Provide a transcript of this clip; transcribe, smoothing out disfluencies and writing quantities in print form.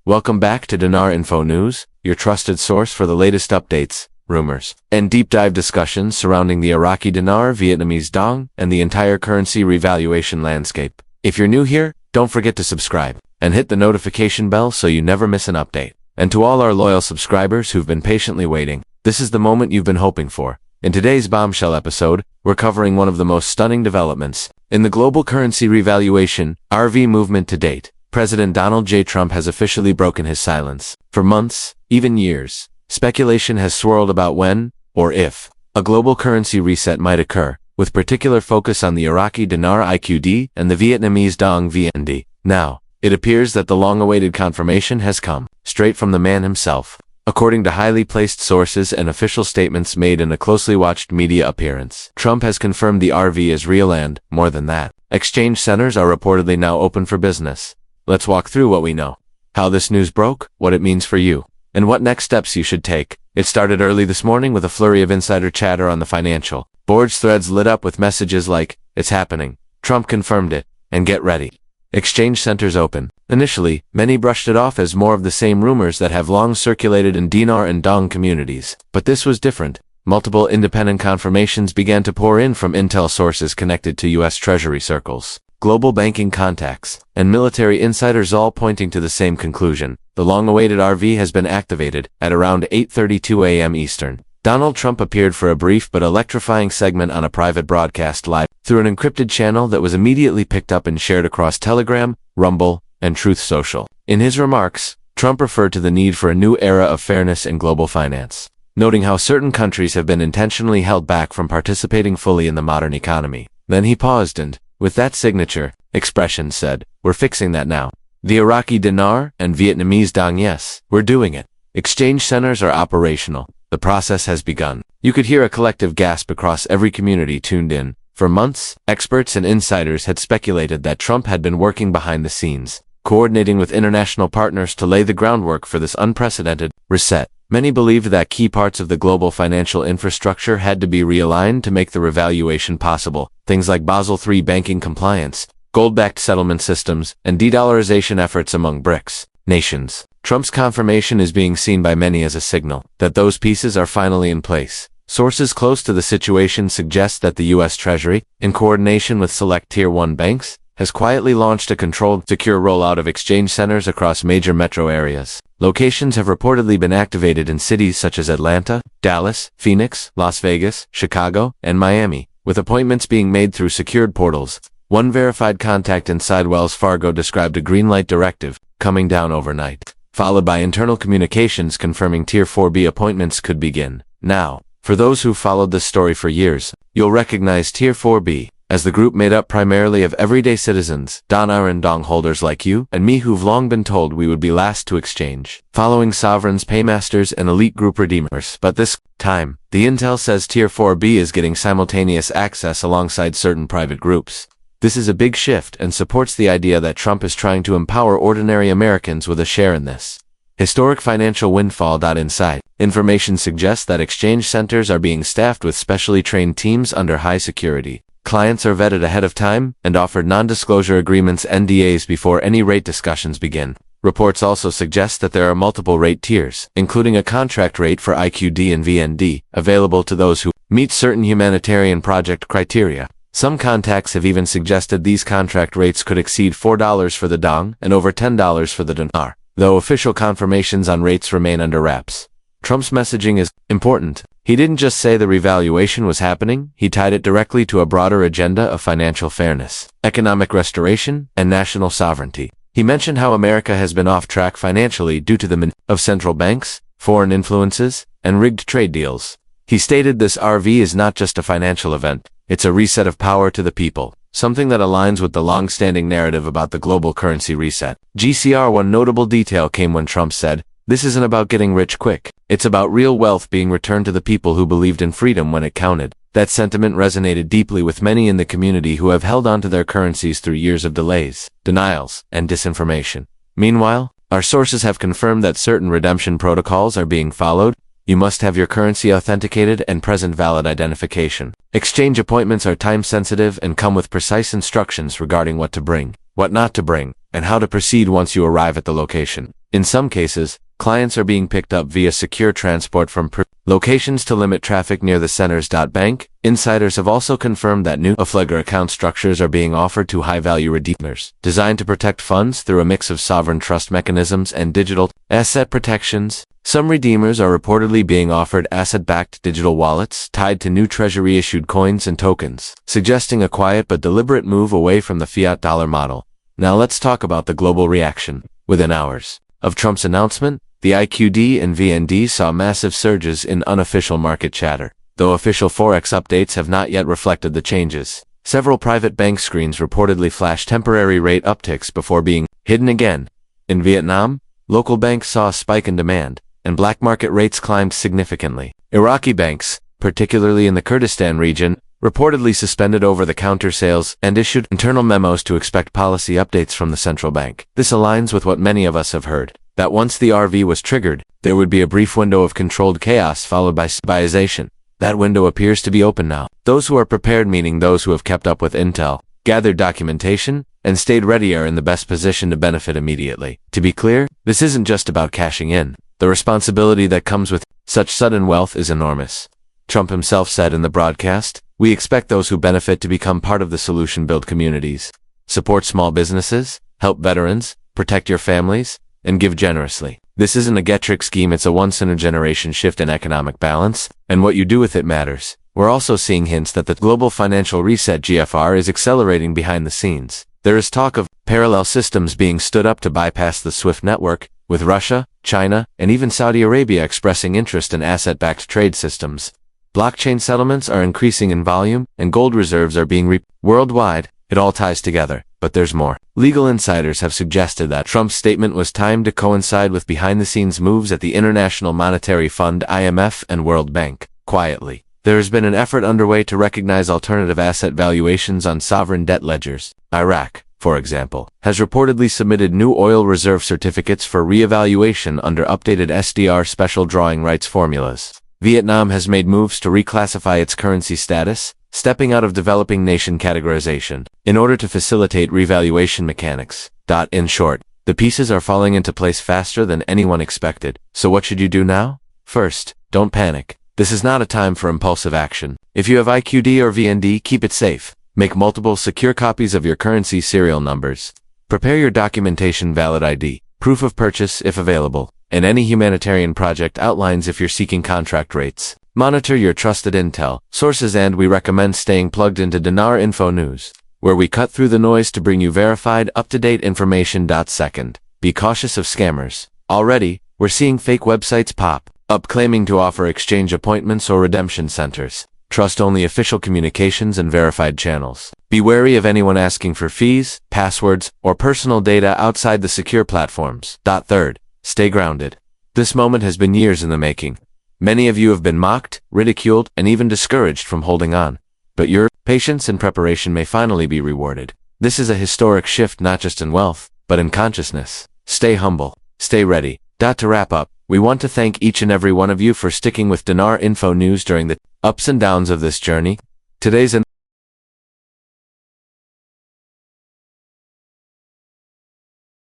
Welcome back to Dinar Info News, your trusted source for the latest updates, rumors, and deep dive discussions surrounding the Iraqi Dinar, Vietnamese Dong, and the entire currency revaluation landscape. If you're new here, don't forget to subscribe and hit the notification bell so you never miss an update. And to all our loyal subscribers who've been patiently waiting, this is the moment you've been hoping for. In today's bombshell episode, we're covering one of the most stunning developments in the global currency revaluation (RV) movement to date. President Donald J. Trump has officially broken his silence. For months, even years, speculation has swirled about when, or if, a global currency reset might occur, with particular focus on the Iraqi Dinar IQD and the Vietnamese Dong VND. Now, it appears that the long-awaited confirmation has come, straight from the man himself. According to highly placed sources and official statements made in a closely watched media appearance, Trump has confirmed the RV is real and, more than that, exchange centers are reportedly now open for business. Let's walk through what we know, how this news broke, what it means for you, and what next steps you should take. It started early this morning with a flurry of insider chatter on the financial boards. Threads lit up with messages like, "It's happening," "Trump confirmed it," and "Get ready. Exchange centers open." Initially, many brushed it off as more of the same rumors that have long circulated in Dinar and Dong communities. But this was different. Multiple independent confirmations began to pour in from intel sources connected to U.S. Treasury circles, global banking contacts, and military insiders, all pointing to the same conclusion. The long-awaited RV has been activated. At around 8:32 a.m. Eastern, Donald Trump appeared for a brief but electrifying segment on a private broadcast live through an encrypted channel that was immediately picked up and shared across Telegram, Rumble, and Truth Social. In his remarks, Trump referred to the need for a new era of fairness in global finance, noting how certain countries have been intentionally held back from participating fully in the modern economy. Then he paused and, with that signature expression, said, "We're fixing that now. The Iraqi Dinar and Vietnamese Dong, yes, we're doing it. Exchange centers are operational. The process has begun." You could hear a collective gasp across every community tuned in. For months, experts and insiders had speculated that Trump had been working behind the scenes, coordinating with international partners to lay the groundwork for this unprecedented reset. Many believed that key parts of the global financial infrastructure had to be realigned to make the revaluation possible. Things like Basel III banking compliance, gold-backed settlement systems, and de-dollarization efforts among BRICS nations. Trump's confirmation is being seen by many as a signal that those pieces are finally in place. Sources close to the situation suggest that the U.S. Treasury, in coordination with select Tier 1 banks, has quietly launched a controlled, secure rollout of exchange centers across major metro areas. Locations have reportedly been activated in cities such as Atlanta, Dallas, Phoenix, Las Vegas, Chicago, and Miami, with appointments being made through secured portals. One verified contact inside Wells Fargo described a green light directive coming down overnight, followed by internal communications confirming Tier 4B appointments could begin. Now, for those who followed this story for years, you'll recognize Tier 4B as the group made up primarily of everyday citizens, Dinar and Dong holders like you and me who've long been told we would be last to exchange, following sovereigns, paymasters, and elite group redeemers. But this time, the intel says Tier 4B is getting simultaneous access alongside certain private groups. This is a big shift and supports the idea that Trump is trying to empower ordinary Americans with a share in this historic financial windfall. Inside information suggests that exchange centers are being staffed with specially trained teams under high security. Clients are vetted ahead of time and offered non-disclosure agreements (NDAs) before any rate discussions begin. Reports also suggest that there are multiple rate tiers, including a contract rate for IQD and VND, available to those who meet certain humanitarian project criteria. Some contacts have even suggested these contract rates could exceed $4 for the Dong and over $10 for the Dinar, though official confirmations on rates remain under wraps. Trump's messaging is important. He didn't just say the revaluation was happening, he tied it directly to a broader agenda of financial fairness, economic restoration, and national sovereignty. He mentioned how America has been off track financially due to the manipulation of central banks, foreign influences, and rigged trade deals. He stated this RV is not just a financial event, it's a reset of power to the people, something that aligns with the long-standing narrative about the global currency reset. GCR. One notable detail came when Trump said, "This isn't about getting rich quick. It's about real wealth being returned to the people who believed in freedom when it counted." That sentiment resonated deeply with many in the community who have held onto their currencies through years of delays, denials, and disinformation. Meanwhile, our sources have confirmed that certain redemption protocols are being followed. You must have your currency authenticated and present valid identification. Exchange appointments are time-sensitive and come with precise instructions regarding what to bring, what not to bring, and how to proceed once you arrive at the location. In some cases, clients are being picked up via secure transport from locations to limit traffic near the centers. Bank insiders have also confirmed that new offlegger account structures are being offered to high-value redeemers, designed to protect funds through a mix of sovereign trust mechanisms and digital asset protections. Some redeemers are reportedly being offered asset-backed digital wallets tied to new treasury-issued coins and tokens, suggesting a quiet but deliberate move away from the fiat dollar model. Now let's talk about the global reaction. Within hours of Trump's announcement, the IQD and VND saw massive surges in unofficial market chatter. Though official forex updates have not yet reflected the changes, several private bank screens reportedly flashed temporary rate upticks before being hidden again. In Vietnam, local banks saw a spike in demand, and black market rates climbed significantly. Iraqi banks, particularly in the Kurdistan region, reportedly suspended over-the-counter sales and issued internal memos to expect policy updates from the central bank. This aligns with what many of us have heard, that once the RV was triggered, there would be a brief window of controlled chaos followed by stabilization. That window appears to be open now. Those who are prepared, meaning those who have kept up with intel, gathered documentation, and stayed ready, are in the best position to benefit immediately. To be clear, this isn't just about cashing in. The responsibility that comes with such sudden wealth is enormous. Trump himself said in the broadcast, "We expect those who benefit to become part of the solution, build communities, support small businesses, help veterans, protect your families, and give generously." This isn't a get-rich scheme, it's a once-in-a-generation shift in economic balance, and what you do with it matters. We're also seeing hints that the global financial reset GFR is accelerating behind the scenes. There is talk of parallel systems being stood up to bypass the SWIFT network, with Russia, China, and even Saudi Arabia expressing interest in asset-backed trade systems. Blockchain settlements are increasing in volume, and gold reserves are being worldwide. It all ties together, but there's more. Legal insiders have suggested that Trump's statement was timed to coincide with behind-the-scenes moves at the International Monetary Fund (IMF) and World Bank. Quietly, there has been an effort underway to recognize alternative asset valuations on sovereign debt ledgers. Iraq, for example, has reportedly submitted new oil reserve certificates for re-evaluation under updated SDR special drawing rights formulas. Vietnam has made moves to reclassify its currency status, stepping out of developing nation categorization, in order to facilitate revaluation mechanics. In short, the pieces are falling into place faster than anyone expected. So what should you do now? First, don't panic. This is not a time for impulsive action. If you have IQD or VND, keep it safe. Make multiple secure copies of your currency serial numbers. Prepare your documentation, valid ID, proof of purchase if available, and any humanitarian project outlines if you're seeking contract rates. Monitor your trusted intel sources, and we recommend staying plugged into Dinar Info News, where we cut through the noise to bring you verified, up-to-date information. Second, be cautious of scammers. Already, we're seeing fake websites pop up claiming to offer exchange appointments or redemption centers. Trust only official communications and verified channels. Be wary of anyone asking for fees, passwords, or personal data outside the secure platforms. Third, stay grounded. This moment has been years in the making. Many of you have been mocked, ridiculed, and even discouraged from holding on. But your patience and preparation may finally be rewarded. This is a historic shift, not just in wealth, but in consciousness. Stay humble. Stay ready. To wrap up, we want to thank each and every one of you for sticking with Dinar Info News during the ups and downs of this journey. Today's